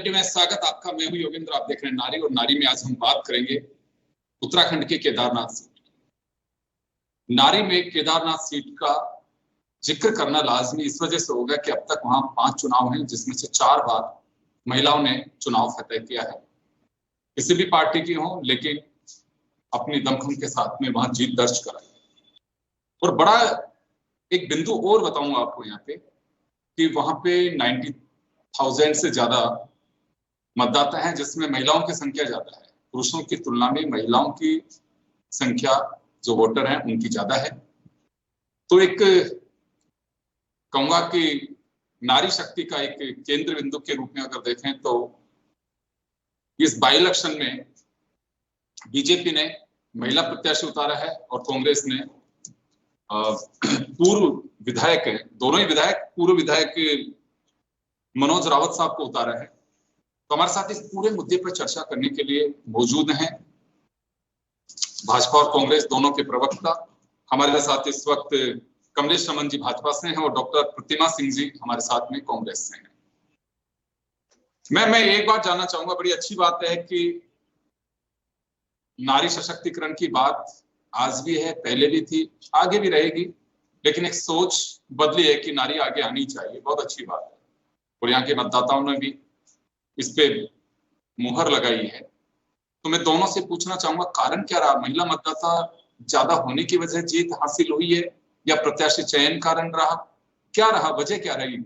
MT में स्वागत आपका। मैं हूं योगेंद्र, आप देख रहे हैं नारी। और नारी में आज हम बात करेंगे उत्तराखंड के केदारनाथ सीट। नारी में केदारनाथ सीट का जिक्र करना लाजमी इस वजह से होगा कि अब तक वहां 5 चुनाव हैं, जिसमें से 4 बार महिलाओं ने चुनाव फतेह किया है, किसी भी पार्टी की हो, लेकिन अपनी दमखम के साथ में वहां जीत दर्ज कराई। और बड़ा एक बिंदु और बताऊंगा आपको यहाँ पे कि वहां पे 90,000 से ज्यादा मतदाता हैं, जिसमें महिलाओं की संख्या ज्यादा है। पुरुषों की तुलना में महिलाओं की संख्या जो वोटर हैं उनकी ज्यादा है। तो एक कहूंगा कि नारी शक्ति का एक केंद्र बिंदु के रूप में अगर देखें तो इस बाई इलेक्शन में बीजेपी ने महिला प्रत्याशी उतारा है और कांग्रेस ने पूर्व विधायक है, दोनों ही विधायक पूर्व विधायक मनोज रावत साहब को उतारा है। तो हमारे साथ इस पूरे मुद्दे पर चर्चा करने के लिए मौजूद हैं भाजपा और कांग्रेस दोनों के प्रवक्ता। हमारे साथ इस वक्त कमलेश रमन जी भाजपा से हैं और डॉक्टर प्रतिमा सिंह जी हमारे साथ में कांग्रेस से हैं। मैं एक बात जानना चाहूंगा, बड़ी अच्छी बात है कि नारी सशक्तिकरण की बात आज भी है, पहले भी थी, आगे भी रहेगी, लेकिन एक सोच बदली है कि नारी आगे आनी चाहिए। बहुत अच्छी बात है और यहाँ के मतदाताओं ने भी इस पे मुहर लगाई है। तो मैं दोनों से पूछना चाहूंगा, कारण क्या रहा? महिला मतदाता ज्यादा होने की वजह जीत हासिल हुई है या प्रत्याशी चयन कारण रहा? क्या रहा, वजह क्या रही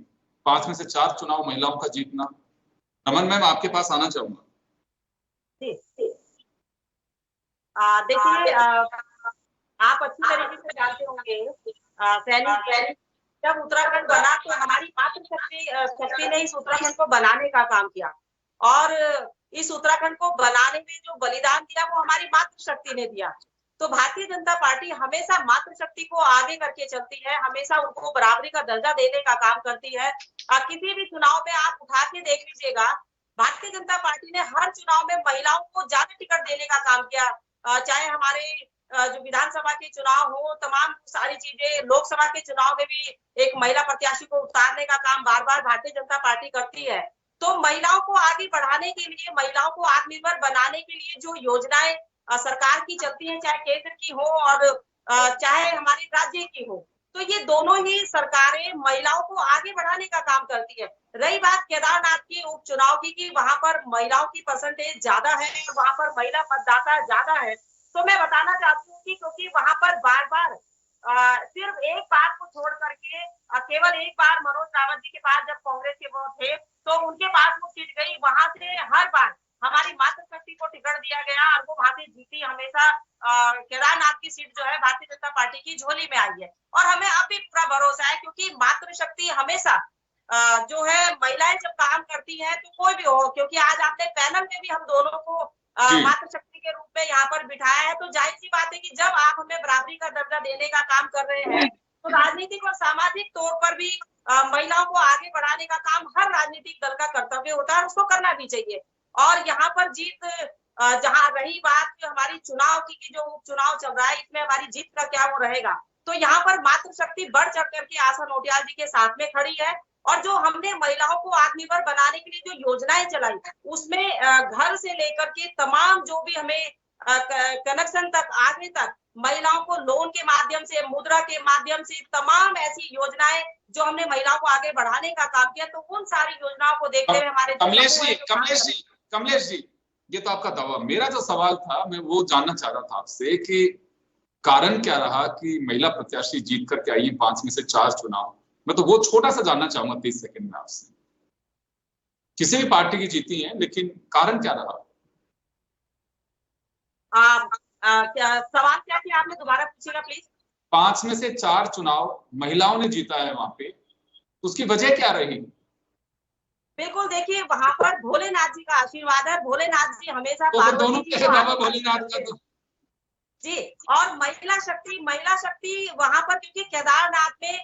5 में से 4 चुनाव महिलाओं का जीतना? रमन मैम, आपके पास आना चाहूंगा। देखिए, आप अच्छी तरीके से जानते होंगे जब उत्तराखंड बना तो हमारी मातृशक्ति ने इस उत्तराखंड को बनाने का काम किया और इस उत्तराखंड को बनाने में जो बलिदान दिया वो हमारी मातृशक्ति ने दिया। तो भारतीय जनता पार्टी हमेशा मातृशक्ति को आगे करके चलती है, हमेशा उनको बराबरी का दर्जा देने का काम करती है। किसी भी चुनाव में आप उठा के देख लीजिएगा, भारतीय जनता पार्टी ने हर चुनाव में महिलाओं को ज्यादा टिकट देने का काम किया। चाहे हमारे जो विधानसभा के चुनाव हो, तमाम सारी चीजें, लोकसभा के चुनाव में भी एक महिला प्रत्याशी को उतारने का काम बार बार भारतीय जनता पार्टी करती है। तो महिलाओं को आगे बढ़ाने के लिए, महिलाओं को आत्मनिर्भर बनाने के लिए जो योजनाएं सरकार की चलती हैं, चाहे केंद्र की हो और चाहे हमारे राज्य की हो, तो ये दोनों ही सरकारें महिलाओं को आगे बढ़ाने का काम करती है। रही बात केदारनाथ की उपचुनाव की, वहां पर महिलाओं की परसेंटेज ज्यादा है और वहां पर महिला मतदाता ज्यादा है, तो मैं बताना चाहती हूँ कि क्योंकि वहां पर बार बार सिर्फ एक बार को छोड़ करके केवल एक बार मनोज रावत जी के पास जब कांग्रेस के वो थे तो उनके पास वो सीट गई, वहां से हर बार हमारी मातृशक्ति को टिकट दिया गया और वो वहां से जीती। हमेशा केदारनाथ की सीट जो है भारतीय जनता पार्टी की झोली में आई है और हमें अब भी पूरा भरोसा है, क्योंकि मातृशक्ति हमेशा जो है महिलाएं जब काम करती है तो कोई भी हो, क्योंकि आज आपने पैनल में भी हम दोनों को मातृशक्ति के रूप में यहाँ पर बिठाया है, तो जाहिर सी बात है कि जब आप हमें बराबरी का दर्जा देने का काम कर रहे हैं तो राजनीतिक और सामाजिक तौर पर भी महिलाओं को आगे बढ़ाने का काम हर राजनीतिक दल का कर्तव्य होता है, उसको करना भी चाहिए। और यहाँ पर जीत, जहाँ रही बात हमारी चुनाव की जो उपचुनाव चल रहा है, इसमें हमारी जीत का क्या वो रहेगा, तो यहाँ पर मातृशक्ति बढ़ चढ़ करके आशा नोटियाल जी के साथ में खड़ी है। और जो हमने महिलाओं को आत्मनिर्भर बनाने के लिए जो योजनाएं चलाई, उसमें घर से लेकर के तमाम जो भी हमें कनेक्शन तक, आगे तक महिलाओं को लोन के माध्यम से, मुद्रा के माध्यम से, तमाम ऐसी योजनाएं जो हमने महिलाओं को आगे बढ़ाने का काम किया, तो उन सारी योजनाओं को देखते हुए हमारे कमलेश जी, ये तो आपका दावा। मेरा जो सवाल था मैं वो जानना चाह रहा था आपसे कि कारण क्या रहा कि महिला प्रत्याशी जीत करके आई 5 में से 4 चुनाव। मैं तो वो छोटा सा जानना चाहूंगा 30 सेकंड में आपसे। किसी भी पार्टी की जीती है, लेकिन कारण क्या रहा? क्या सवाल क्या थी, आपने दोबारा पूछिएगा प्लीज। 5 में से 4 चुनाव महिलाओं ने जीता है वहां पे, उसकी वजह क्या रही? बिल्कुल, देखिए वहां पर भोलेनाथ जी का आशीर्वाद है। भोलेनाथ जी हमेशा दोनों के बाबा भोलेनाथ का तो जी। और महिला शक्ति वहां पर, क्योंकि केदारनाथ में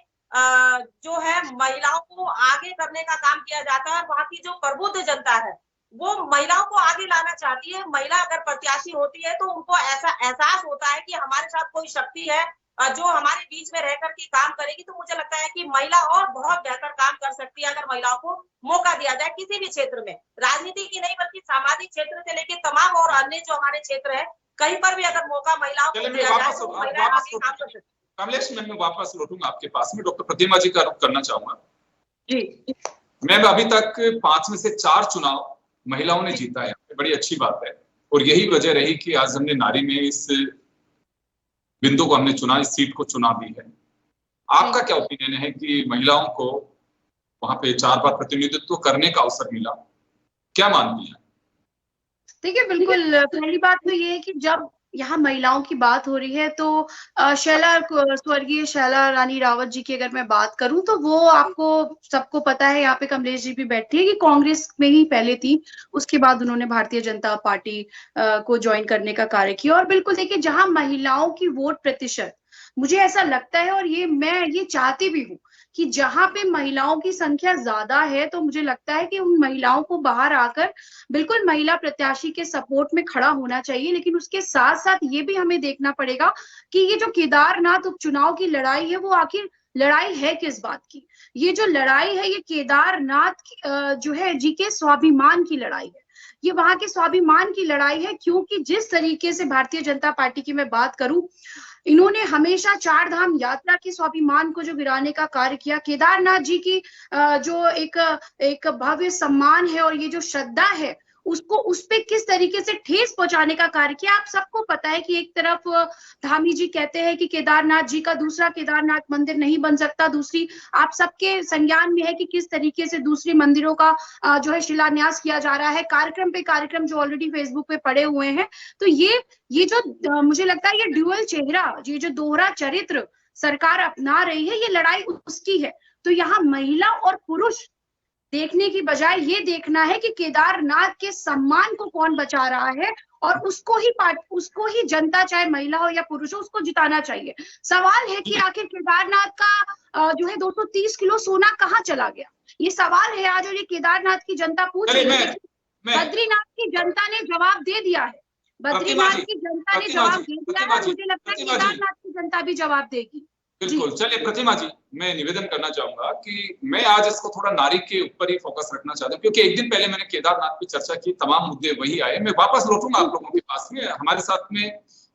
जो है महिलाओं को आगे करने का काम किया जाता है। वहां की जो प्रबुद्ध जनता है वो महिलाओं को आगे लाना चाहती है। महिला अगर प्रत्याशी होती है तो उनको ऐसा एहसास होता है कि हमारे साथ कोई शक्ति है जो हमारे बीच में रह करके काम करेगी, तो मुझे लगता है कि महिला और बहुत बेहतर काम कर सकती है अगर महिलाओं को मौका दिया जाए किसी भी क्षेत्र में, राजनीति की नहीं बल्कि सामाजिक क्षेत्र से लेकर तमाम और अन्य जो हमारे क्षेत्र है, कहीं पर भी अगर मौका महिलाओं को दिया जाए तो महिलाएं आगे काम कर सकती है। कमलेश, मैं वापस लौटूंगा आपके पास में, डॉक्टर प्रतिमा जी का रुख करना चाहूंगा। जी, मैं अभी तक 5 में से 4 चुनाव महिलाओं ने जीता है, बड़ी अच्छी बात है, और यही वजह रही कि आज हमने नारी में इस बिंदु को हमने चुना, इस सीट को चुना भी है। आपका क्या ओपिनियन है कि महिलाओं को वहां पे 4 बार प्रतिनिधित्व करने का अवसर मिला, क्या मानती है? देखिए, बिल्कुल पहली बात तो ये है कि जब यहाँ महिलाओं की बात हो रही है तो स्वर्गीय शैला रानी रावत जी की अगर मैं बात करूं तो वो आपको सबको पता है, यहाँ पे कमलेश जी भी बैठी है, कि कांग्रेस में ही पहले थी, उसके बाद उन्होंने भारतीय जनता पार्टी को ज्वाइन करने का कार्य किया। और बिल्कुल देखिए, जहां महिलाओं की वोट प्रतिशत, मुझे ऐसा लगता है और मैं ये चाहती भी हूँ कि जहां पे महिलाओं की संख्या ज्यादा है, तो मुझे लगता है कि उन महिलाओं को बाहर आकर बिल्कुल महिला प्रत्याशी के सपोर्ट में खड़ा होना चाहिए। लेकिन उसके साथ साथ ये भी हमें देखना पड़ेगा कि ये जो केदारनाथ उपचुनाव की लड़ाई है, वो आखिर लड़ाई है किस बात की। ये जो लड़ाई है, ये केदारनाथ की जो है जी के स्वाभिमान की लड़ाई है, ये वहां के स्वाभिमान की लड़ाई है। क्योंकि जिस तरीके से भारतीय जनता पार्टी की मैं बात करूं, इन्होंने हमेशा 4 धाम यात्रा के स्वाभिमान को जो गिराने का कार्य किया, केदारनाथ जी की जो एक भव्य सम्मान है और ये जो श्रद्धा है, उसको उस पे किस तरीके से ठेस पहुंचाने का कार्य किया। आप सबको पता है कि एक तरफ धामी जी कहते हैं कि केदारनाथ जी का दूसरा केदारनाथ मंदिर नहीं बन सकता, दूसरी आप सबके संज्ञान में है कि किस तरीके से दूसरे मंदिरों का जो है शिलान्यास किया जा रहा है, कार्यक्रम पे कार्यक्रम जो ऑलरेडी फेसबुक पे पड़े हुए हैं। तो ये जो मुझे लगता है, ये ड्यूअल चेहरा, ये जो दोहरा चरित्र सरकार अपना रही है, ये लड़ाई उसकी है। तो यहाँ महिला और पुरुष देखने की बजाय ये देखना है कि केदारनाथ के सम्मान को कौन बचा रहा है, और उसको ही जनता, चाहे महिला हो या पुरुष हो, उसको जिताना चाहिए। सवाल है कि आखिर केदारनाथ का जो है 230 किलो सोना कहाँ चला गया, ये सवाल है आज, और ये केदारनाथ की जनता पूछ रही है। बद्रीनाथ की जनता ने जवाब दे दिया है, बद्रीनाथ की जनता ने जवाब दे दिया है, मुझे लगता है केदारनाथ की जनता भी जवाब देगी। बिल्कुल। चलिए प्रतिमा जी, मैं निवेदन करना चाहूंगा कि मैं आज इसको थोड़ा नारी के ऊपर ही फोकस रखना चाहता हूँ, क्योंकि एक दिन पहले मैंने केदारनाथ की चर्चा की, तमाम मुद्दे वही आए। मैं वापस लौटूंगा आप लोगों के पास में। हमारे साथ में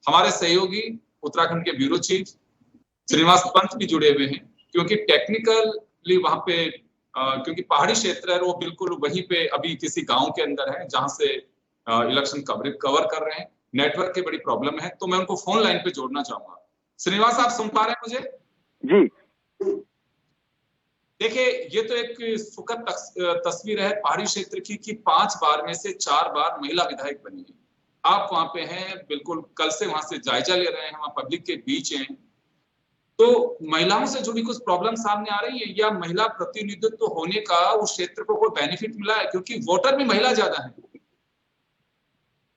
हमारे सहयोगी उत्तराखंड के ब्यूरो चीफ श्रीनिवास पंत भी जुड़े हुए हैं, क्योंकि टेक्निकली वहां पे क्योंकि पहाड़ी क्षेत्र है, वो बिल्कुल वहीं पे अभी किसी गाँव के अंदर है जहां से इलेक्शन कवर कर रहे हैं। नेटवर्क की बड़ी प्रॉब्लम है, तो मैं उनको फोन लाइन पे जोड़ना चाहूंगा। श्रीनिवास, आप सुन पा रहे हैं मुझे? जी। देखिए, ये तो एक सुखद तस्वीर है पहाड़ी क्षेत्र की कि 5 बार में से 4 बार महिला विधायक बनी है। आप वहां पे हैं, बिल्कुल कल से वहां से जायजा ले रहे हैं, वहां पब्लिक के बीच हैं। तो महिलाओं से जुड़ी कुछ प्रॉब्लम सामने आ रही है, या महिला प्रतिनिधित्व होने का उस क्षेत्र को कोई बेनिफिट मिला है, क्योंकि वोटर भी महिला ज्यादा है?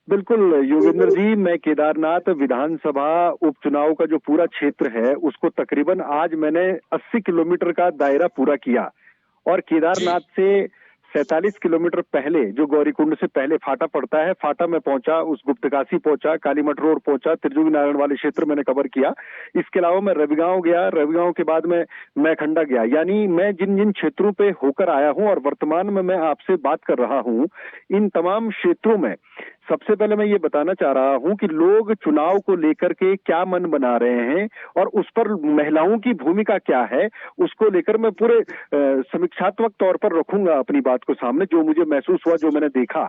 बिल्कुल योगेंद्र जी, मैं केदारनाथ विधानसभा उपचुनाव का जो पूरा क्षेत्र है, उसको तकरीबन आज मैंने 80 किलोमीटर का दायरा पूरा किया, और केदारनाथ से 47 किलोमीटर पहले, जो गौरीकुंड से पहले फाटा पड़ता है, फाटा में पहुंचा, उस गुप्तकाशी पहुंचा, कालीमठ रोड पहुंचा, त्रिजुगी नारायण वाले क्षेत्र मैंने कवर किया। इसके अलावा मैं रविगांव गया, रविगांव के बाद में मैखंडा गया। यानी मैं जिन जिन क्षेत्रों पे होकर आया हूं और वर्तमान में मैं आपसे बात कर रहा हूं, इन तमाम क्षेत्रों में सबसे पहले मैं ये बताना चाह रहा हूं कि लोग चुनाव को लेकर के क्या मन बना रहे हैं और उस पर महिलाओं की भूमिका क्या है, उसको लेकर मैं पूरे समीक्षात्मक तौर पर रखूंगा अपनी बात को सामने, जो मुझे महसूस हुआ, जो मैंने देखा।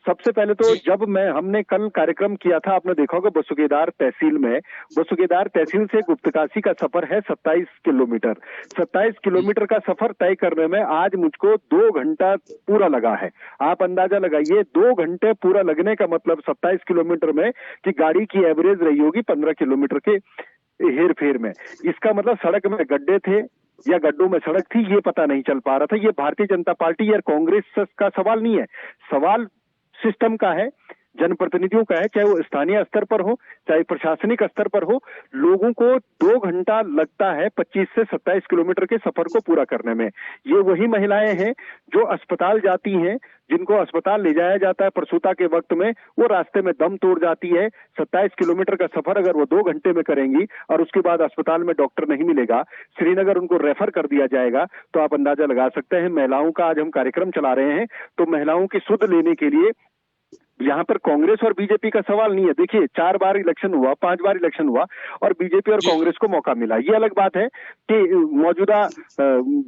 सबसे पहले तो जब हमने कल कार्यक्रम किया था, आपने देखा होगा बसुकेदार तहसील में, बसुकेदार तहसील से गुप्तकाशी का सफर है 27 किलोमीटर। 27 किलोमीटर का सफर तय करने में आज मुझको 2 घंटा पूरा लगा है। आप अंदाजा लगाइए, 2 घंटे पूरा लगने का मतलब 27 किलोमीटर में कि गाड़ी की एवरेज रही होगी 15 किलोमीटर के हेर फेर में। इसका मतलब सड़क में गड्ढे थे या गड्ढों में सड़क थी, ये पता नहीं चल पा रहा था। ये भारतीय जनता पार्टी या कांग्रेस का सवाल नहीं है, सवाल सिस्टम का है, जनप्रतिनिधियों का है, चाहे वो स्थानीय स्तर पर हो, चाहे प्रशासनिक स्तर पर हो। लोगों को 2 घंटा लगता है 25 से 27 किलोमीटर के सफर को पूरा करने में। ये वही महिलाएं हैं जो अस्पताल जाती हैं, जिनको अस्पताल ले जाया जाता है प्रसूता के वक्त में, वो रास्ते में दम तोड़ जाती है। 27 किलोमीटर का सफर अगर वो 2 घंटे में करेंगी और उसके बाद अस्पताल में डॉक्टर नहीं मिलेगा, श्रीनगर उनको रेफर कर दिया जाएगा, तो आप अंदाजा लगा सकते हैं। महिलाओं का आज हम कार्यक्रम चला रहे हैं, तो महिलाओं की सुध लेने के लिए यहाँ पर कांग्रेस और बीजेपी का सवाल नहीं है। देखिए, 4 बार इलेक्शन हुआ, 5 बार इलेक्शन हुआ और बीजेपी और कांग्रेस को मौका मिला। ये अलग बात है कि मौजूदा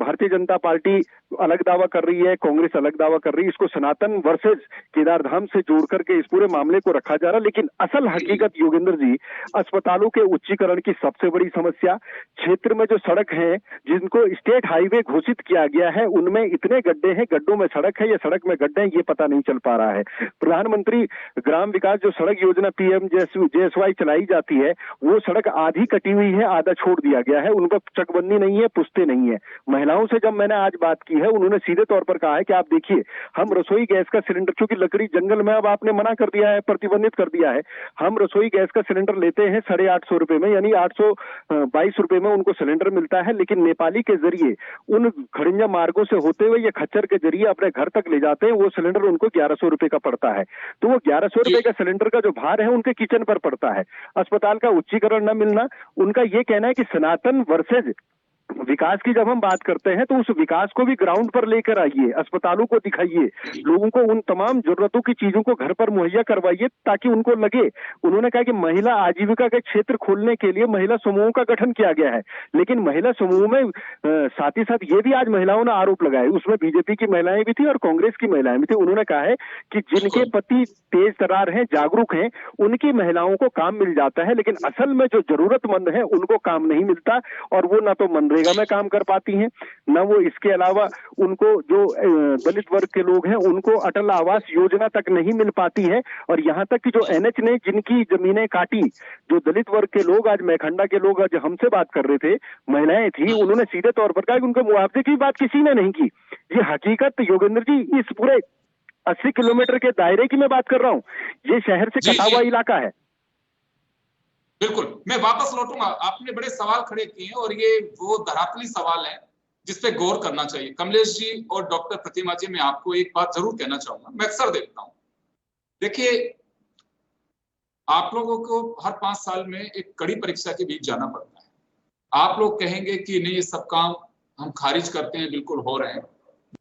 भारतीय जनता पार्टी अलग दावा कर रही है, कांग्रेस अलग दावा कर रही है। इसको सनातन वर्सेस केदारधाम से जोड़ करके इस पूरे मामले को रखा जा रहा है। लेकिन असल हकीकत योगेंद्र जी, अस्पतालों के उच्चीकरण की सबसे बड़ी समस्या, क्षेत्र में जो सड़क है जिनको स्टेट हाईवे घोषित किया गया है, उनमें इतने गड्ढे हैं, गड्ढों में सड़क है या सड़क में गड्ढे हैं, ये पता नहीं चल पा रहा है। प्रधानमंत्री ग्राम विकास जो सड़क योजना PMJSY चलाई जाती है, वो सड़क आधी कटी हुई है, आधा छोड़ दिया गया है, उन पर चकबंदी नहीं है, पुश्ते नहीं है। महिलाओं से जब मैंने आज बात की है, उन्होंने सीधे तौर पर कहा है कि आप देखिए, हम रसोई गैस का सिलेंडर, क्योंकि लकड़ी जंगल में अब आपने मना कर दिया है, प्रतिबंधित कर दिया है, हम रसोई गैस का सिलेंडर लेते हैं 850 रुपए में, यानी 822 रुपए में उनको सिलेंडर मिलता है। लेकिन नेपाली के जरिए उन खड़िंजा मार्गों से होते हुए या खच्चर के जरिए अपने घर तक ले जाते हैं, वो सिलेंडर उनको 1100 रुपए का पड़ता है। तो वो 1100 रुपए का सिलेंडर का जो भार है उनके किचन पर पड़ता है। अस्पताल का उच्चीकरण न मिलना, उनका ये कहना है कि सनातन वर्सेज विकास की जब हम बात करते हैं तो उस विकास को भी ग्राउंड पर लेकर आइए, अस्पतालों को दिखाइए, लोगों को उन तमाम जरूरतों की चीजों को घर पर मुहैया करवाइए ताकि उनको लगे। उन्होंने कहा कि महिला आजीविका के क्षेत्र खोलने के लिए महिला समूहों का गठन किया गया है, लेकिन महिला समूह में साथ ही साथ ये भी आज महिलाओं ने आरोप लगाए, उसमें बीजेपी की महिलाएं भी थी और कांग्रेस की महिलाएं भी थी। उन्होंने कहा है कि जिनके पति तेज तरार हैं, जागरूक हैं, उनकी महिलाओं को काम मिल जाता है, लेकिन असल में जो जरूरतमंद है उनको काम नहीं मिलता, और वो ना तो मनरेगा में काम कर पाती हैं, ना वो इसके अलावा उनको जो दलित वर्ग के लोग हैं उनको अटल आवास योजना तक नहीं मिल पाती है। और यहाँ तक कि जो NH ने जिनकी जमीनें काटी, जो दलित वर्ग के लोग, आज मैखंडा के लोग आज हमसे बात कर रहे थे, महिलाएं थी, उन्होंने सीधे तौर पर कहा कि उनके मुआवजे की बात किसी ने नहीं की। ये हकीकत योगेंद्र जी, इस पूरे 80 किलोमीटर के दायरे की मैं बात कर रहा हूँ, ये शहर से कटा हुआ इलाका है। बिल्कुल, मैं वापस लौटूंगा। आपने बड़े सवाल खड़े किए हैं और ये वो धरातली सवाल हैं जिसपे गौर करना चाहिए। कमलेश जी और डॉक्टर प्रतिमा जी, मैं आपको एक बात जरूर कहना चाहूंगा, मैं अक्सर देखता हूं, देखिए, आप लोगों को हर 5 साल में एक कड़ी परीक्षा के बीच जाना पड़ता है। आप लोग कहेंगे कि नहीं, ये सब काम हम खारिज करते हैं, बिल्कुल हो रहे हैं,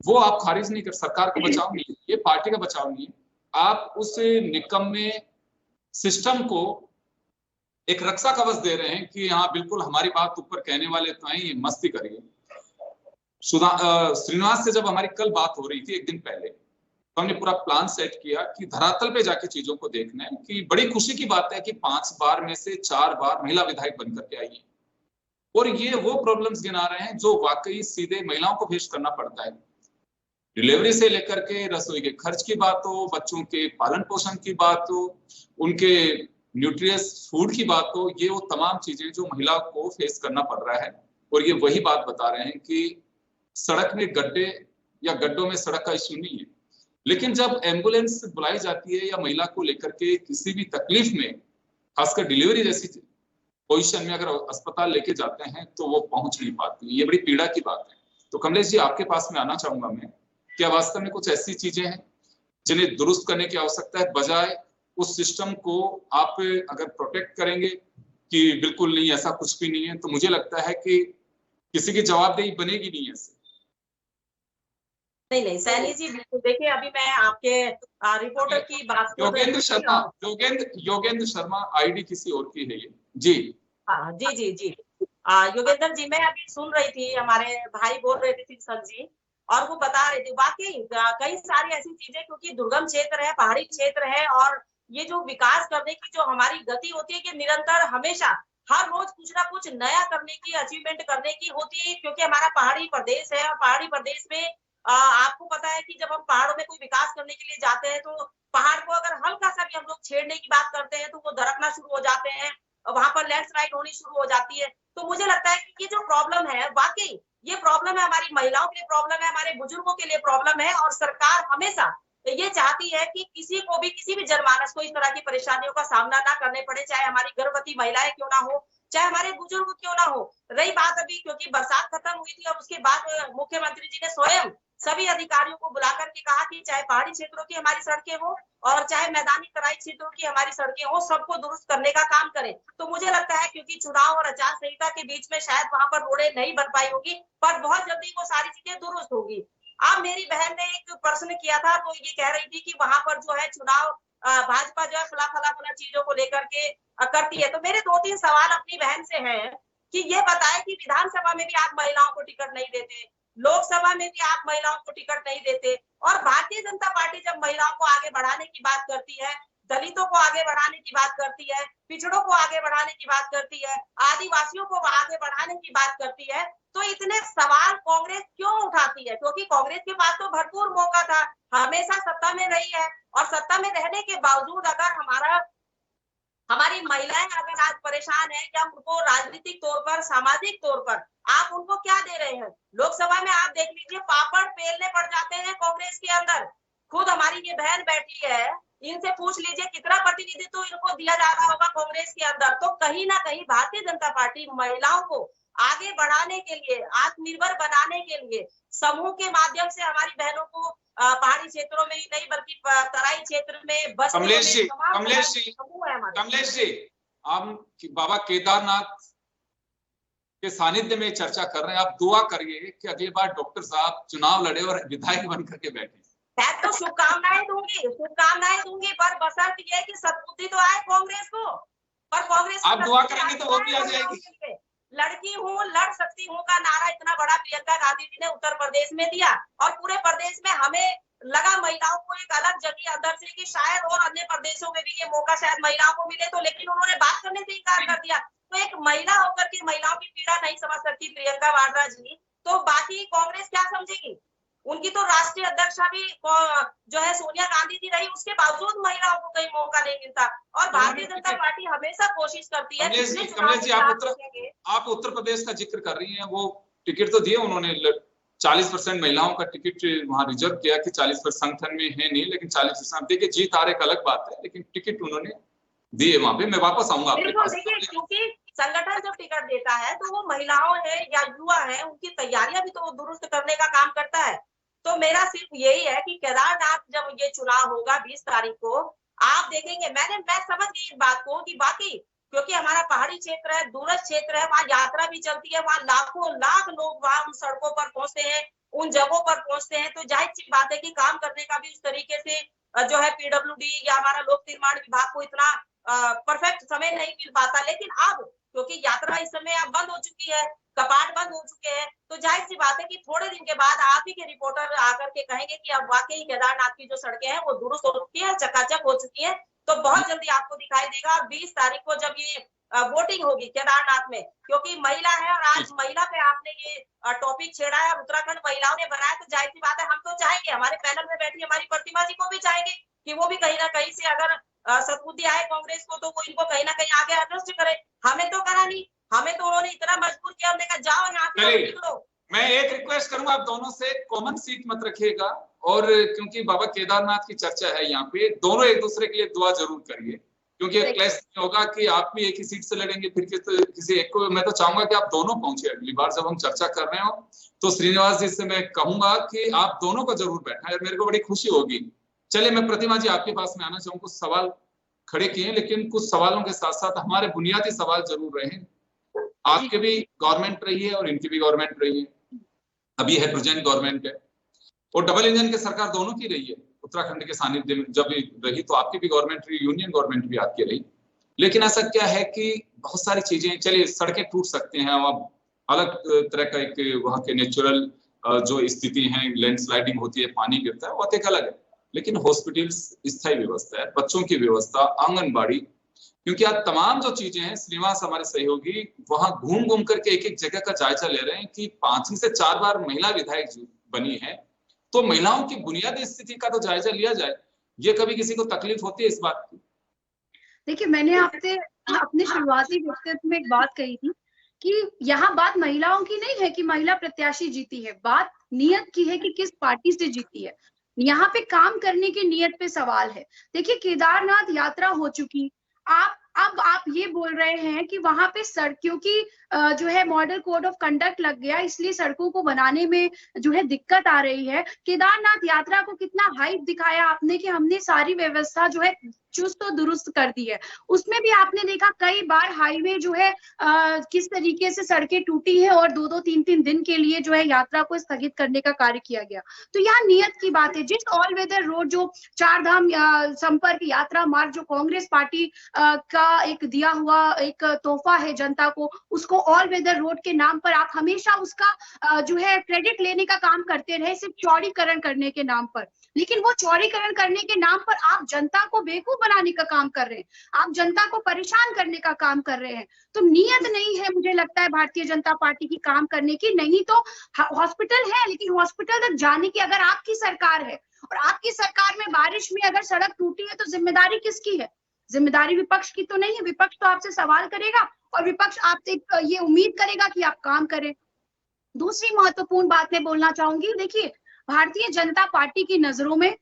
वो आप खारिज नहीं कर, सरकार का बचाव नहीं है, ये पार्टी का बचाव नहीं है। आप उस निकम्मे सिस्टम को एक रक्षा कवच दे रहे हैं कि हाँ बिल्कुल हमारी बात ऊपर कहने वाले तो हैं, ये मस्ती करिए। श्रीनिवास से जब हमारी कल बात हो रही थी एक दिन पहले, तो हमने पूरा प्लान सेट किया कि धरातल पे जाके चीजों को देखना है। कि बड़ी खुशी की बात है कि 5 बार में से 4 बार महिला विधायक बनकर के आई है, और ये वो प्रॉब्लम्स गिना रहे हैं जो वाकई सीधे महिलाओं को फेस करना पड़ता है। डिलीवरी से लेकर के रसोई के खर्च की बात हो, बच्चों के पालन पोषण की बात हो, उनके न्यूट्रियस फूड की बात हो, ये वो तमाम चीजें जो महिला को फेस करना पड़ रहा है। और ये वही बात बता रहे हैं कि सड़क में गड्ढे या गड्ढों में सड़क का इश्यू नहीं है, लेकिन जब एम्बुलेंस बुलाई जाती है या महिला को लेकर के किसी भी तकलीफ में, खासकर डिलीवरी जैसी पोजीशन में अगर अस्पताल लेके जाते हैं तो वो पहुंच नहीं पाती, ये बड़ी पीड़ा की बात है। तो कमलेश जी, आपके पास में आना चाहूंगा मैं, क्या वास्तव में कुछ ऐसी चीजें हैं जिन्हें दुरुस्त करने की आवश्यकता है, बजाय उस सिस्टम को आप अगर प्रोटेक्ट करेंगे कि बिल्कुल नहीं ऐसा कुछ भी नहीं है, तो मुझे लगता है कि किसी की जवाबदेही बनेगी नहीं ऐसे। नहीं सैनी जी, बिल्कुल। देखिए, अभी मैं आपके रिपोर्टर की बात योगेंद्र शर्मा आईडी किसी और की है ये जी। हाँ जी। योगेंद्र जी, मैं अभी सुन रही थी, हमारे भाई बोल रहे थे सर जी, और वो बता रहे थे वाकई कई सारी ऐसी चीजें, क्योंकि दुर्गम क्षेत्र है, पहाड़ी क्षेत्र है, और ये जो विकास करने की जो हमारी गति होती है कि निरंतर हमेशा हर रोज कुछ ना कुछ नया करने की, अचीवमेंट करने की होती है, क्योंकि हमारा पहाड़ी प्रदेश है। और पहाड़ी प्रदेश में आपको पता है कि जब हम पहाड़ों में कोई विकास करने के लिए जाते हैं तो पहाड़ को अगर हल्का सा भी हम लोग छेड़ने की बात करते हैं तो वो दरकना शुरू हो जाते हैं, वहां पर लैंडस्लाइड होनी शुरू हो जाती है। तो मुझे लगता है कि ये जो प्रॉब्लम है, वाकई ये प्रॉब्लम है, हमारी महिलाओं के लिए प्रॉब्लम है, हमारे बुजुर्गों के लिए प्रॉब्लम है, और सरकार हमेशा ये चाहती है कि किसी को भी, किसी भी जनमानस को इस तरह की परेशानियों का सामना ना करने पड़े, चाहे हमारी गर्भवती महिलाएं क्यों ना हो, चाहे हमारे बुजुर्ग क्यों ना हो। रही बात अभी, क्योंकि बरसात खत्म हुई थी और उसके बाद मुख्यमंत्री जी ने स्वयं सभी अधिकारियों को बुला करके कहा कि चाहे पहाड़ी क्षेत्रों की हमारी सड़कें हो और चाहे मैदानी तराई क्षेत्रों की हमारी सड़कें हो, सबको दुरुस्त करने का काम करें। तो मुझे लगता है क्योंकि चुनाव और आचार संहिता के बीच में शायद वहां पर रोडें नहीं बन पाई होगी, पर बहुत जल्दी वो सारी चीजें दुरुस्त होगी। अब मेरी बहन ने एक प्रश्न किया था, तो ये कह रही थी कि वहां पर जो है चुनाव भाजपा जो है फला चीजों को लेकर के करती है। तो मेरे 2-3 सवाल अपनी बहन से हैं कि ये बताए कि विधानसभा में भी आप महिलाओं को टिकट नहीं देते, लोकसभा में भी आप महिलाओं को टिकट नहीं देते, और भारतीय जनता पार्टी जब महिलाओं को आगे बढ़ाने की बात करती है, दलितों को आगे बढ़ाने की बात करती है, पिछड़ों को आगे बढ़ाने की बात करती है, आदिवासियों को आगे बढ़ाने की बात करती है, तो इतने सवाल कांग्रेस क्यों उठाती है? क्योंकि कांग्रेस के पास तो भरपूर मौका था, हमेशा सत्ता में रही है, और सत्ता में रहने के बावजूद अगर हमारी महिलाएं अगर आज परेशान है, या उनको राजनीतिक तौर पर, सामाजिक तौर पर आप उनको क्या दे रहे हैं? लोकसभा में आप देख लीजिए, पापड़ बेलने पड़ जाते हैं कांग्रेस के अंदर। खुद हमारी ये बहन बैठी है, इनसे पूछ लीजिए कितना प्रतिनिधित्व इनको दिया जा रहा होगा कांग्रेस के अंदर। तो कहीं ना कहीं भारतीय जनता पार्टी महिलाओं को आगे बढ़ाने के लिए, आत्मनिर्भर बनाने के लिए समूह के माध्यम से हमारी बहनों को पहाड़ी क्षेत्रों में ही नहीं बल्कि तराई क्षेत्र में, कमलेश जी, आप बाबा केदारनाथ के सानिध्य में चर्चा कर रहे हैं, आप दुआ करिए कि अगली बार डॉक्टर साहब चुनाव लड़े और विधायक बन करके बैठे। मैं तो शुभकामनाएं दूंगी, पर बशर्त ये कि सद्बुद्धि तो आए कांग्रेस को। पर कांग्रेस आप दुआ करेंगे तो वो भी आ जाएगी। लड़की हूँ, लड़ सकती हूँ का नारा इतना बड़ा प्रियंका गांधी जी ने उत्तर प्रदेश में दिया, और पूरे प्रदेश में हमें लगा महिलाओं को एक अलग जगह अंदर से कि शायद और अन्य प्रदेशों में भी ये मौका शायद महिलाओं को मिले, तो लेकिन उन्होंने बात करने से इनकार कर दिया। तो एक महिला होकर के महिलाओं की पीड़ा नहीं समझ सकती प्रियंका वाड्रा जी, तो बाकी कांग्रेस क्या समझेगी? उनकी तो राष्ट्रीय अध्यक्षा भी जो है सोनिया गांधी जी रही, उसके बावजूद महिलाओं को कहीं मौका नहीं मिलता। और भारतीय जनता पार्टी हमेशा कोशिश करती है। कमलेश जी, आप उत्तर प्रदेश का जिक्र कर रही हैं, वो टिकट तो दिए उन्होंने, 40% महिलाओं का टिकट वहां रिजर्व किया कि 40% संगठन में है नहीं, लेकिन 40% देखिए जीत हार एक अलग बात है, लेकिन टिकट उन्होंने दिए वहां पे। मैं वापस आऊंगा आपके पास। देखिए, क्योंकि संगठन जब टिकट देता है तो वो महिलाओं है या युवा है, उनकी तैयारियां भी तो दुरुस्त करने का काम करता है। तो मेरा सिर्फ यही है कि केदारनाथ जब ये चुनाव होगा 20 तारीख को, आप देखेंगे, मैं समझ गई इस बात को कि बाकी क्योंकि हमारा पहाड़ी क्षेत्र है, दूरस्थ क्षेत्र है, वहाँ यात्रा भी चलती है, वहाँ लाखों लाख लोग वहाँ उन सड़कों पर पहुंचते हैं, उन जगहों पर पहुंचते हैं। तो जाहिर सी बात है कि काम करने का भी उस तरीके से जो है पीडब्ल्यूडी या हमारा लोक निर्माण विभाग को इतना परफेक्ट समय नहीं मिल पाता। लेकिन अब क्योंकि यात्रा इस समय अब बंद हो चुकी है, कपाट बंद हो चुके हैं, तो जाहिर सी बात है कि थोड़े दिन के बाद आप ही के रिपोर्टर आकर के कहेंगे कि अब वाकई केदारनाथ की जो सड़कें हैं वो दुरुस्त हो चुकी है, चकाचक हो चुकी है। तो बहुत जल्दी आपको दिखाई देगा। 20 तारीख को जब ये वोटिंग होगी केदारनाथ में, क्योंकि महिला है और आज महिला पे आपने ये टॉपिक छेड़ा है, उत्तराखंड महिलाओं ने बनाया, तो जाहिर सी बात है हम तो चाहेंगे, हमारे पैनल में बैठी हमारी प्रतिमा जी को भी चाहेंगे कि वो भी कहीं ना कहीं से अगर सद्बुद्धि आए कांग्रेस को, तो वो इनको कहीं ना कहीं आगे अरेस्ट करे। हमें तो करा नहीं, हमें तो उन्होंने इतना मजबूर किया, हमने कहा जाओ यहाँ से निकलो। मैं एक रिक्वेस्ट करूंगा, आप दोनों से कॉमन सीट मत रखिएगा, और क्योंकि बाबा केदारनाथ की चर्चा है यहाँ पे, दोनों एक दूसरे के लिए दुआ जरूर करिए, क्योंकि एक क्लैश होगा कि आप भी एक ही सीट से लड़ेंगे, फिर किसी एक को। मैं तो चाहूंगा कि आप दोनों पहुंचे अगली बार जब हम चर्चा कर रहे हो, तो श्रीनिवास जी से मैं कहूंगा कि आप दोनों को जरूर बैठा है, मेरे को बड़ी खुशी होगी। चलिए, मैं प्रतिमा जी आपके पास में आना चाहूंगा। कुछ सवाल खड़े किए, लेकिन कुछ सवालों के साथ साथ हमारे बुनियादी सवाल जरूर रहे। आपके भी गवर्नमेंट रही है और इनकी भी गवर्नमेंट रही है, अभी है प्रेजेंट गवर्नमेंट है, और डबल इंजन की सरकार दोनों की रही है। उत्तराखंड के सानिध्य में जब रही तो आपकी भी गवर्नमेंट रही, यूनियन गवर्नमेंट भी आपकी रही। लेकिन ऐसा क्या है कि बहुत सारी चीजें, चलिए सड़कें टूट सकते हैं, अब अलग तरह का एक वहाँ के नेचुरल जो स्थिति है, लैंडस्लाइडिंग होती है, पानी गिरता है, वो एक अलग है। लेकिन हॉस्पिटल्स, स्थायी व्यवस्था है, बच्चों की व्यवस्था, आंगनबाड़ी, क्योंकि आज तमाम जो चीजें हैं, श्रीनिवास हमारे सहयोगी वहां घूम घूम करके एक एक जगह का जायजा ले रहे हैं कि 5 से 4 बार महिला विधायक बनी है, तो महिलाओं की बुनियादी स्थिति का तो जायजा लिया जाए। ये कभी किसी को तकलीफ होती है इस बात की? देखिए, मैंने आपसे अपने शुरुआती वक्तव्य में एक बात कही थी कि यहाँ बात महिलाओं की नहीं है कि महिला प्रत्याशी जीती है, बात नियत की है कि किस पार्टी से जीती है। यहाँ पे काम करने की नीयत पे सवाल है। देखिए, केदारनाथ यात्रा हो चुकी, अब आप ये बोल रहे हैं कि वहां पे क्योंकि जो है मॉडल कोड ऑफ कंडक्ट लग गया, इसलिए सड़कों को बनाने में जो है दिक्कत आ रही है। केदारनाथ यात्रा को कितना हाइप दिखाया आपने कि हमने सारी व्यवस्था जो है चुस्त और दुरुस्त कर दी है। उसमें भी आपने देखा कई बार हाईवे जो है किस तरीके से सड़कें टूटी है और 2-2, 3-3 दिन के लिए जो है यात्रा को स्थगित करने का कार्य किया गया। तो यहाँ नियत की बात है। जिस ऑल वेदर रोड जो चारधाम संपर्क यात्रा मार्ग जो कांग्रेस पार्टी का एक दिया हुआ एक तोहफा है जनता को, उसको ऑल वेदर रोड के नाम पर आप हमेशा उसका जो है क्रेडिट लेने का काम करते रहे, सिर्फ चौड़ीकरण करने के नाम पर। लेकिन वो चौड़ीकरण करने के नाम पर आप जनता को बेवकूफ बनाने का काम कर रहे हैं, आप जनता को परेशान करने का काम कर रहे हैं। तो नियत नहीं है मुझे लगता है भारतीय जनता पार्टी की काम करने की। नहीं तो हॉस्पिटल है, लेकिन हॉस्पिटल तक जाने की अगर आपकी सरकार है और आपकी सरकार में बारिश में अगर सड़क टूटी है तो जिम्मेदारी किसकी है? जिम्मेदारी विपक्ष की तो नहीं है। विपक्ष तो आपसे सवाल करेगा और विपक्ष आपसे ये उम्मीद करेगा कि आप काम करें। दूसरी महत्वपूर्ण बात मैं बोलना चाहूंगी, देखिए, भारतीय जनता पार्टी की नजरों में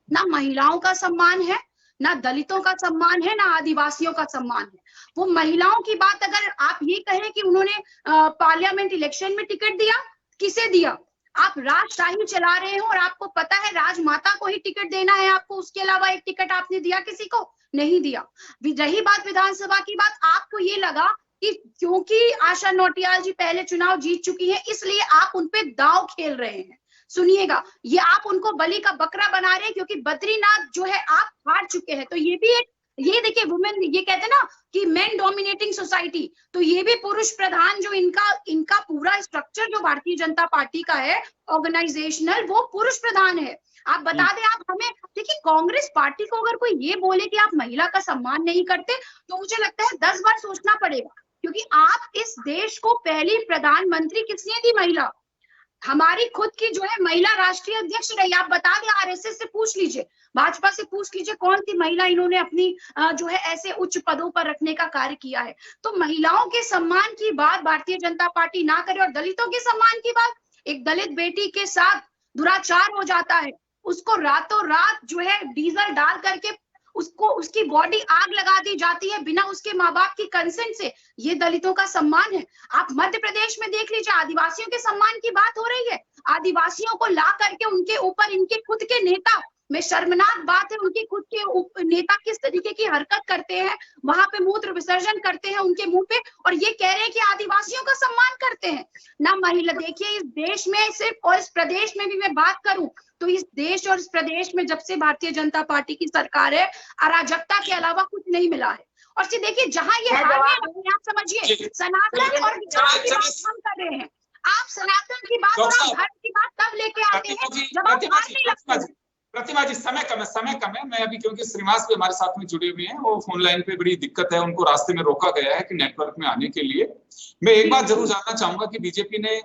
ना महिलाओं का सम्मान है, ना दलितों का सम्मान है, ना आदिवासियों का सम्मान है। वो महिलाओं की बात अगर आप ये कहें कि उन्होंने पार्लियामेंट इलेक्शन में टिकट दिया, किसे दिया? आप राजशाही चला रहे हो और आपको पता है राजमाता को ही टिकट देना है आपको, उसके अलावा एक टिकट आपने दिया किसी को? नहीं दिया। रही बात विधानसभा की बात, आपको ये लगा कि क्योंकि आशा नौटियाल जी पहले चुनाव जीत चुकी है इसलिए आप उनपे दांव खेल रहे हैं। सुनिएगा, ये आप उनको बलि का बकरा बना रहे हैं क्योंकि बद्रीनाथ जो है आप हार चुके हैं। तो ये भी एक, ये देखिए, वुमेन, ये कहते हैं ना कि मेन डोमिनेटिंग सोसाइटी, तो ये भी पुरुष प्रधान जो इनका पूरा स्ट्रक्चर जो भारतीय जनता पार्टी का है ऑर्गेनाइजेशनल, वो पुरुष प्रधान है। आप बता दें, आप हमें देखिए, कांग्रेस पार्टी को अगर कोई ये बोले कि आप महिला का सम्मान नहीं करते तो मुझे लगता है 10 बार सोचना पड़ेगा, क्योंकि आप इस देश को पहली प्रधानमंत्री किसने दी? महिला। हमारी खुद की जो है महिला राष्ट्रीय अध्यक्ष रही। आप बता दें, आरएसएस से पूछ लीजिए, भाजपा से पूछ लीजिए, कौन सी महिला इन्होंने अपनी जो है ऐसे उच्च पदों पर रखने का कार्य किया है। तो महिलाओं के सम्मान की बात भारतीय जनता पार्टी ना करे और दलितों के सम्मान की बात, एक दलित बेटी के साथ दुराचार हो जाता है, उसको रातों रात जो है डीजल डाल करके उसकी बॉडी आग लगा दी जाती है बिना उसके माँ बाप की कंसेंट से। ये दलितों का सम्मान है? आप मध्य प्रदेश में देख लीजिए, आदिवासियों के सम्मान की बात हो रही है। आदिवासियों को ला करके उनके ऊपर इनके खुद के नेता, में शर्मनाक बात है, उनकी खुद के नेता किस तरीके की हरकत करते हैं, वहां पे मूत्र विसर्जन करते हैं उनके मुंह पे, और ये कह रहे हैं कि आदिवासियों का सम्मान करते हैं ना। महिला, देखिए, इस देश में सिर्फ, और इस प्रदेश में भी मैं बात करूं तो इस देश और इस प्रदेश में जब से भारतीय जनता पार्टी की सरकार है, अराजकता के अलावा कुछ नहीं मिला है। और फिर देखिए, जहां ये आप समझिए, सनातन और विकास की बात हम कर रहे हैं, आप सनातन की बात और धर्म की बात तब लेके आते हैं जब आप नहीं लगते। प्रतिमा जी, समय कम है। मैं अभी, क्योंकि श्रीनिवास भी हमारे साथ में जुड़े हुए हैं, वो फोन लाइन पे बड़ी दिक्कत है, उनको रास्ते में रोका गया है कि नेटवर्क में आने के लिए। मैं एक बात जरूर जानना चाहूंगा कि बीजेपी ने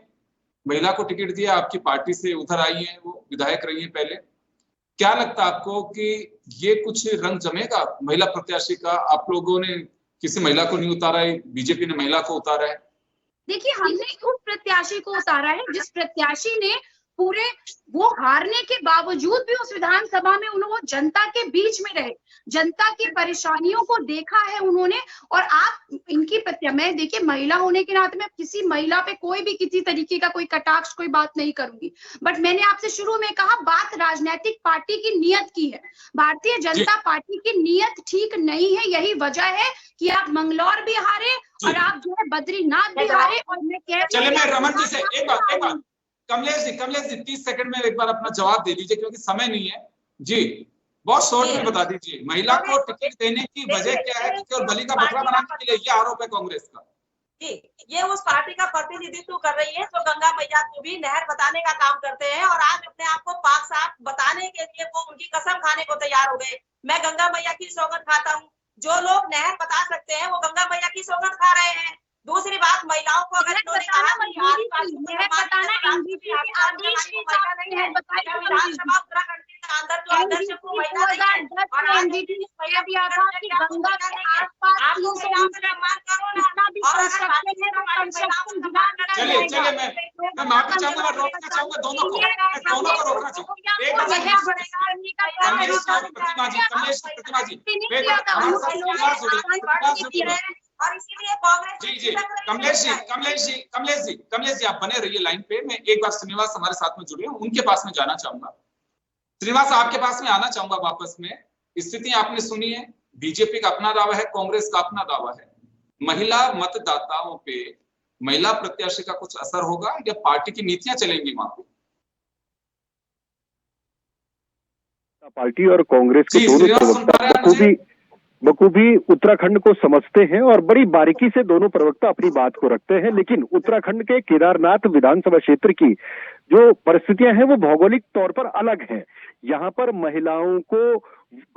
महिला को टिकट दिया, आपकी पार्टी से उधर आई है, वो विधायक रही है पहले, क्या लगता है आपको कि ये कुछ रंग जमेगा महिला प्रत्याशी का? आप लोगों ने किसी महिला को नहीं उतारा है, बीजेपी ने महिला को उतारा है। देखिए, हमने उस प्रत्याशी को उतारा है जिस प्रत्याशी ने पूरे, वो हारने के बावजूद भी उस विधानसभा में उन्होंने जनता के बीच में रहे, जनता की परेशानियों को देखा है उन्होंने। और आप इनकी मैं देखिए, महिला होने के नाते मैं किसी महिला पे कोई भी किसी तरीके का कोई कटाक्ष, कोई बात नहीं करूंगी, बट मैंने आपसे शुरू में कहा, बात राजनीतिक पार्टी की नियत की है। भारतीय जनता पार्टी की नियत ठीक नहीं है, यही वजह है कि आप मंगलौर भी हारे और आप जो है बद्रीनाथ भी हारे। और मैं कह रही हूं, रमन जी से एक बात, कमलेश जी 30 सेकंड में एक बार अपना जवाब दे दीजिए क्योंकि समय नहीं है जी, बहुत शॉर्ट में बता दीजिए, महिला को टिकट देने की वजह क्या है कि केवल बलि का बकरा बनाने के लिए? ये आरोप है कांग्रेस का जी। ये उस पार्टी का प्रतिनिधित्व कर रही है जो गंगा मैया को भी नहर बताने का काम करते हैं, और आज अपने आप को पाक साफ बताने के लिए वो उनकी कसम खाने को तैयार हो गए। मैं गंगा मैया की सौगंध खाता हूँ। जो लोग नहर बता सकते हैं वो गंगा मैया की सौगंध खा रहे हैं। दूसरी बात, महिलाओं को अगर इन्होंने कहा चलिए मैं माफी चाहूंगा, रोकना चाहूंगा दोनों को रोकना चाहूंगा। एक को मिनट, यह बढ़ेगा, इन्हीं का काम है। प्रतिमा जी, प्रतिमा जी, नहीं वेट, किया था, हमारे उन साथ लोगों श्रीनिवास ने जुड़े, आंदोलन श्रीनिवास किया जुड़े। है। और इसीलिए कांग्रेस जी जी, कमलेश जी आप बने रहिए लाइन पे। मैं एक बार श्रीनिवास हमारे साथ में जुड़े हैं, उनके पास में जाना चाहूंगा। श्रीनिवास, आपके पास में आना चाहूंगा वापस में। स्थिति आपने सुनी है, बीजेपी का अपना दावा है, कांग्रेस का अपना दावा है। महिला मतदाताओं पे महिला प्रत्याशी का कुछ असर होगा या पार्टी की नीतियां चलेंगी वहां पे? पार्टी और कांग्रेस के जी, दोनों श्रीनिवास सुन पा रहे हैं मुझे? बखूबी उत्तराखंड को समझते हैं और बड़ी बारीकी से दोनों प्रवक्ता अपनी बात को रखते हैं। लेकिन उत्तराखंड के केदारनाथ विधानसभा क्षेत्र की जो परिस्थितियां हैं वो भौगोलिक तौर पर अलग हैं। यहाँ पर महिलाओं को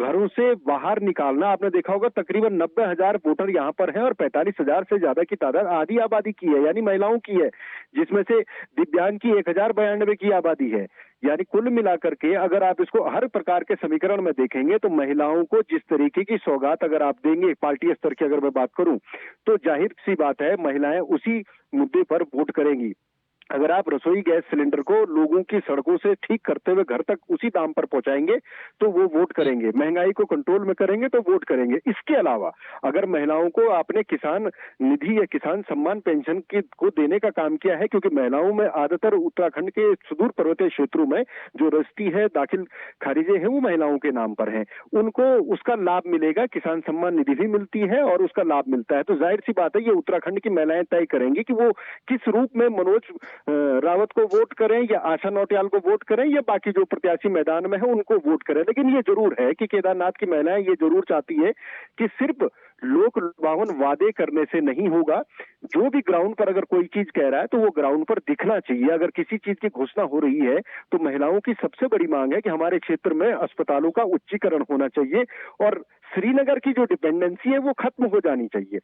घरों से बाहर निकालना, आपने देखा होगा तकरीबन 90,000 वोटर यहाँ पर हैं और 45,000 से ज्यादा की तादाद आधी आबादी की है, यानी महिलाओं की है, जिसमें से दिव्यांग की 1092 की आबादी है। यानी कुल मिलाकर के अगर आप इसको हर प्रकार के समीकरण में देखेंगे तो महिलाओं को जिस तरीके की सौगात अगर आप देंगे पार्टी स्तर की, अगर मैं बात करूं तो जाहिर सी बात है महिलाएं उसी मुद्दे पर वोट करेंगी। अगर आप रसोई गैस सिलेंडर को लोगों की सड़कों से ठीक करते हुए घर तक उसी दाम पर पहुंचाएंगे तो वो वोट करेंगे, महंगाई को कंट्रोल में करेंगे तो वोट करेंगे। इसके अलावा अगर महिलाओं को आपने किसान निधि या किसान सम्मान पेंशन को देने का काम किया है, क्योंकि महिलाओं में आदतर उत्तराखंड के सुदूर पर्वतीय क्षेत्रों में जो रजिस्ट्री है, दाखिल खारिजें हैं वो महिलाओं के नाम पर हैं, उनको उसका लाभ मिलेगा, किसान सम्मान निधि भी मिलती है और उसका लाभ मिलता है। तो जाहिर सी बात है ये उत्तराखंड की महिलाएं तय करेंगी कि वो किस रूप में मनोज रावत को वोट करें या आशा नौटियाल को वोट करें या बाकी जो प्रत्याशी मैदान में है उनको वोट करें। लेकिन ये जरूर है कि केदारनाथ की महिलाएं ये जरूर चाहती है कि सिर्फ लोक लुभावन वादे करने से नहीं होगा, जो भी ग्राउंड पर अगर कोई चीज कह रहा है तो वो ग्राउंड पर दिखना चाहिए। अगर किसी चीज की घोषणा हो रही है तो महिलाओं की सबसे बड़ी मांग है कि हमारे क्षेत्र में अस्पतालों का उच्चीकरण होना चाहिए और श्रीनगर की जो डिपेंडेंसी है वो खत्म हो जानी चाहिए।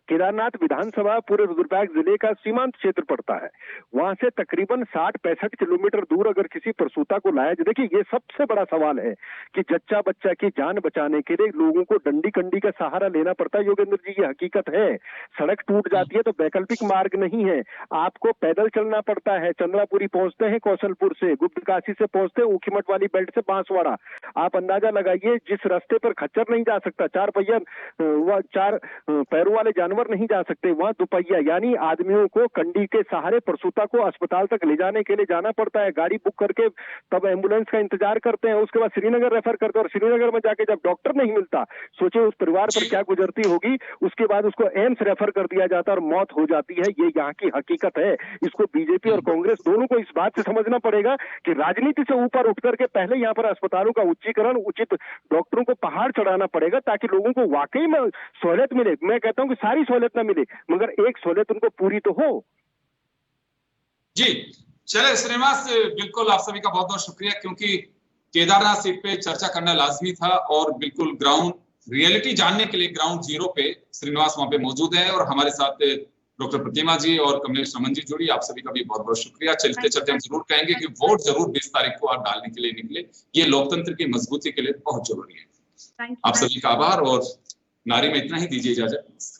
केदारनाथ विधानसभा पूरे रुद्रप्रयाग जिले का सीमांत क्षेत्र पड़ता है, वहां से तकरीबन 60-65 किलोमीटर दूर अगर किसी प्रसूता को लाया जाए, देखिए ये सबसे बड़ा सवाल है कि जच्चा बच्चा की जान बचाने के लिए लोगों को डंडी कंडी का सहारा लेना पड़ता है। योगेंद्र जी ये हकीकत है, सड़क टूट जाती है तो वैकल्पिक मार्ग नहीं है, आपको पैदल चलना पड़ता है। चंद्रापुरी पहुंचते हैं कौशलपुर से, गुप्तकाशी से पहुंचते हैं ऊखीमठ वाली बेल्ट से बांसवाड़ा। आप अंदाजा लगाइए जिस रास्ते पर खच्चर नहीं जा सकता, चार पैरों वाले जानवर नहीं जा सकते, वहां दुपहिया यानी आदमियों को कंडी के सहारे प्रसूता को अस्पताल तक ले जाने के लिए जाना पड़ता है। गाड़ी बुक करके तब एम्बुलेंस का इंतजार करते हैं, उसके बाद श्रीनगर रेफर करते हैं और श्रीनगर में जाके जब डॉक्टर नहीं मिलता, सोचे उस परिवार पर क्या गुजरती होगी। उसके बाद उसको एम्स रेफर कर दिया जाता है और मौत हो जाती है। ये यहाँ की हकीकत है। इसको बीजेपी और कांग्रेस दोनों को इस बात से समझना पड़ेगा कि राजनीति से ऊपर उठ करके पहले यहाँ पर अस्पतालों का उच्चीकरण, उचित डॉक्टरों को पहाड़ चढ़ाना पड़ेगा ताकि लोगों को वाकई में सहूलियत मिले। मैं कहता हूँ कि सारी सहूलियत ना मिले मगर एक सहूलियत उनको पूरी तो हो। जी चले श्रीनिवास, बिल्कुल आप सभी का बहुत बहुत शुक्रिया, क्योंकि केदारनाथ सीट पे चर्चा करना लाजमी था और बिल्कुल ग्राउंड रियलिटी जानने के लिए ग्राउंड जीरो पे श्रीनिवास वहां पे मौजूद है और हमारे साथ डॉक्टर प्रतिमा जी और कमलेश रमन जी जुड़ी। आप सभी का भी बहुत बहुत शुक्रिया। चलते चलते हम जरूर कहेंगे कि वोट जरूर 20 तारीख को आप डालने के लिए निकले, ये लोकतंत्र की मजबूती के लिए बहुत जरूरी है। आप सभी का आभार और नारी में इतना ही, दीजिए इजाजत।